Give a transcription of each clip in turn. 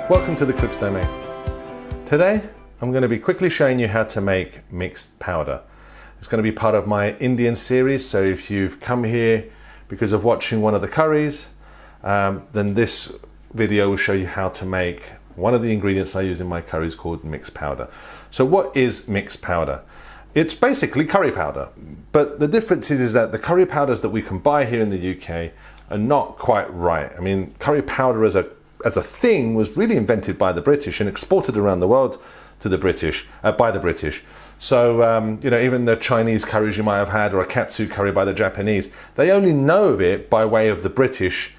Welcome to the Cook's Domain. Today I'm going to be quickly showing you how to make mixed powder. It's going to be part of my Indian series, so if you've come here because of watching one of the curries, then this video will show you how to make one of the ingredients I use in my curries called mixed powder. So what is mixed powder? It's basically curry powder, but the difference is that the curry powders that we can buy here in the UK are not quite right. I mean, curry powder as a thing was really invented by the British and exported around the world to the British, by the British. So, you know, even the Chinese curries you might have had, or a katsu curry by the Japanese, they only know of it by way of the British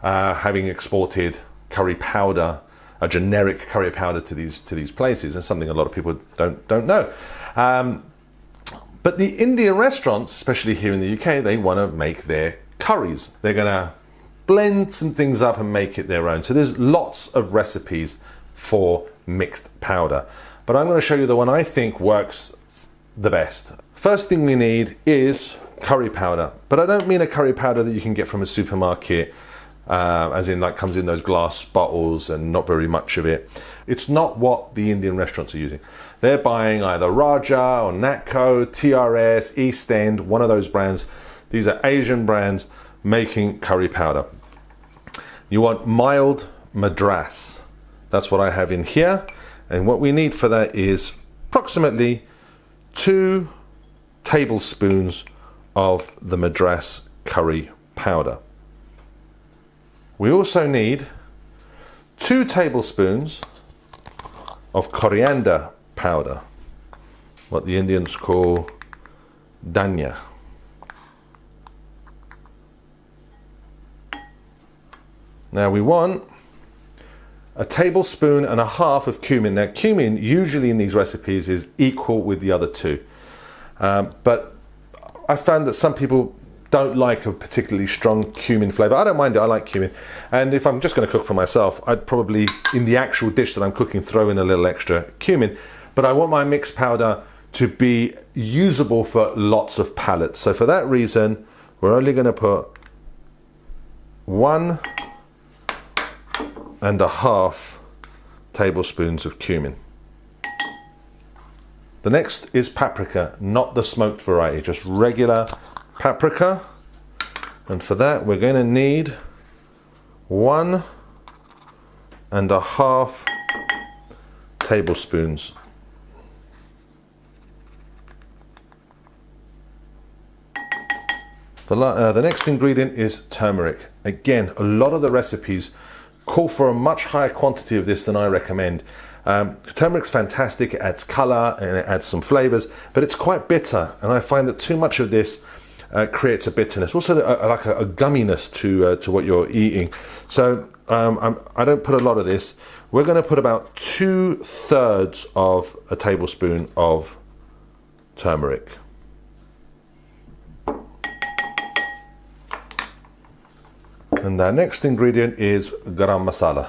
having exported curry powder, a generic curry powder to these places, and something a lot of people don't know. But the Indian restaurants, especially here in the UK, they want to make their curries. They're going to blend some things up and make it their own. So there's lots of recipes for mixed powder, but I'm going to show you the one I think works the best. First thing we need is curry powder, but I don't mean a curry powder that you can get from a supermarket, as in like comes in those glass bottles and not very much of it. It's not what the Indian restaurants are using. They're buying either Raja or Natco, TRS, East End, one of those brands. These are Asian brands making curry powder. You want mild Madras. That's what I have in here. And what we need for that is approximately 2 tablespoons of the Madras curry powder. We also need 2 tablespoons of coriander powder, what the Indians call dhania. Now we want 1.5 tablespoons of cumin. Now cumin usually in these recipes is equal with the other 2. But I found that some people don't like a particularly strong cumin flavor. I don't mind it, I like cumin. And if I'm just going to cook for myself, I'd probably, in the actual dish that I'm cooking, throw in a little extra cumin. But I want my mixed powder to be usable for lots of palates. So for that reason, we're only going to put 1.5 tablespoons of cumin. The next is paprika, not the smoked variety, just regular paprika. And for that, we're going to need 1.5 tablespoons. The next ingredient is turmeric. Again, a lot of the recipes call for a much higher quantity of this than I recommend. Turmeric's fantastic, it adds color and it adds some flavors, but it's quite bitter, and I find that too much of this creates a bitterness, also like a gumminess to what you're eating. So I don't put a lot of this. We're going to put about 2/3 of a tablespoon of turmeric. And our next ingredient is garam masala.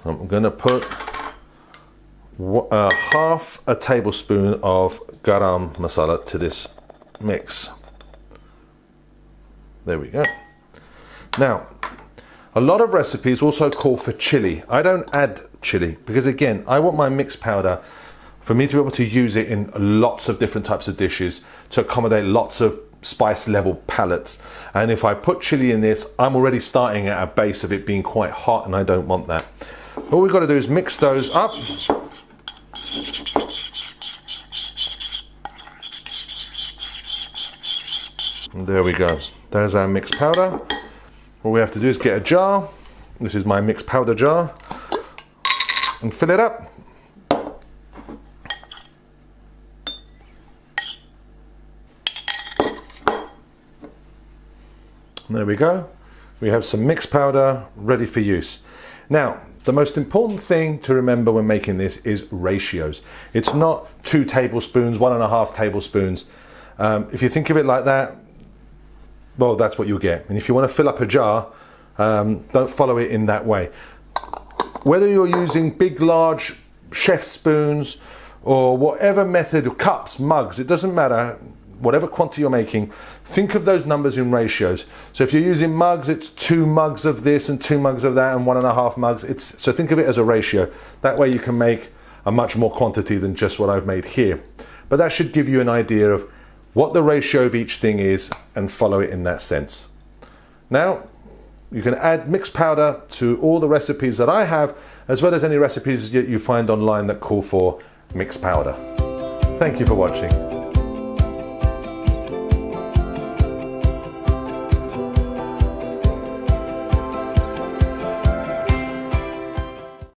I'm going to put 1/2 tablespoon of garam masala to this mix. There we go. Now, a lot of recipes also call for chili. I don't add chili because, again, I want my mixed powder for me to be able to use it in lots of different types of dishes to accommodate lots of spice level palates. And if I put chili in this, I'm already starting at a base of it being quite hot, and I don't want that. All we've got to do is mix those up. And there we go. There's our mixed powder. All we have to do is get a jar. This is my mixed powder jar. And fill it up. There we go. We have some mixed powder ready for use. Now, the most important thing to remember when making this is ratios. It's not 2 tablespoons, 1.5 tablespoons. If you think of it like that, well, that's what you'll get. And if you want to fill up a jar, don't follow it in that way. Whether you're using big, large chef spoons or whatever method, or cups, mugs, it doesn't matter. whatever quantity you're making, think of those numbers in ratios. So if you're using mugs, it's 2 mugs of this and 2 mugs of that and 1.5 mugs. So think of it as a ratio. That way you can make a much more quantity than just what I've made here. But that should give you an idea of what the ratio of each thing is and follow it in that sense. Now, you can add mixed powder to all the recipes that I have, as well as any recipes that you find online that call for mixed powder. Thank you for watching.